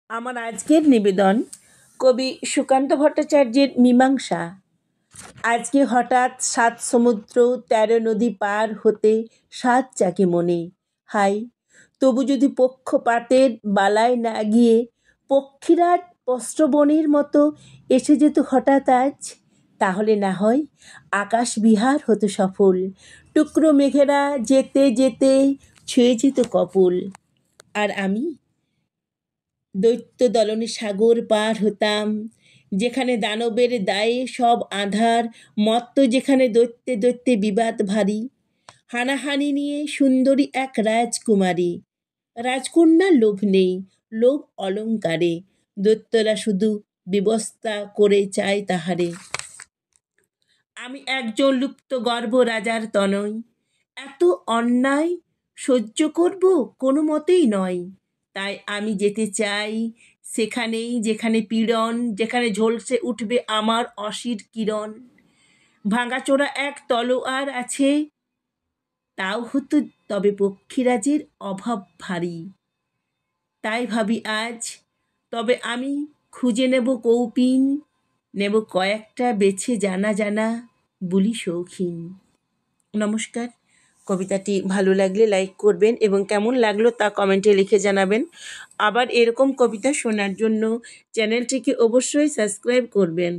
আমার আজকের নিবেদন কবি সুকান্ত ভট্টাচার্যের মীমাংসা। আজকে হঠাৎ 7 সমুদ্র 13 নদী পার হতে 7 চাকি মনে। হাই, তবু যদি পক্ষপাতের বালায় না গিয়ে পক্ষীরাজ পস্ত্রবনের মতো এসে যেত হঠাৎ আজ, তাহলে না হয় আকাশ বিহার হতো সফল। টুকরো মেঘেরা যেতে যেতে ছুঁয়ে যেত কপোল। আর আমি দৈত্য দলনে সাগর পার হতাম, যেখানে দানবের দায়ে সব আঁধার, মত্ত যেখানে দৈত্যে দৈত্যে বিবাদ ভারী। হানাহানি নিয়ে সুন্দরী এক রাজকুমারী, রাজকন্যার লোভ নেই, লোভ অলঙ্কারে। দৈত্যরা শুধু ব্যবস্থা করে চায় তাহারে। আমি একজন লুপ্ত গর্ভ রাজার তনয়, এত অন্যায় সহ্য করব কোনো মতেই নয়। তাই আমি যেতে চাই সেখানেই যেখানে পীড়ন, যেখানে ঝলসে উঠবে আমার অসির কিরণ। ভাঙাচোরা এক তলোয়ার আছে, তাও হতো তবে পক্ষীরাজের অভাব ভারী। তাই ভাবি আজ, তবে আমি খুঁজে নেব কৌপিন, নেব কয়েকটা বেছে জানা জানা বুলি শৌখিন। নমস্কার। কবিতাটি ভালো লাগলে লাইক করবেন এবং কেমন লাগলো তা কমেন্টে লিখে জানাবেন। আবার এরকম কবিতা শোনার জন্য চ্যানেলটিকে অবশ্যই সাবস্ক্রাইব করবেন।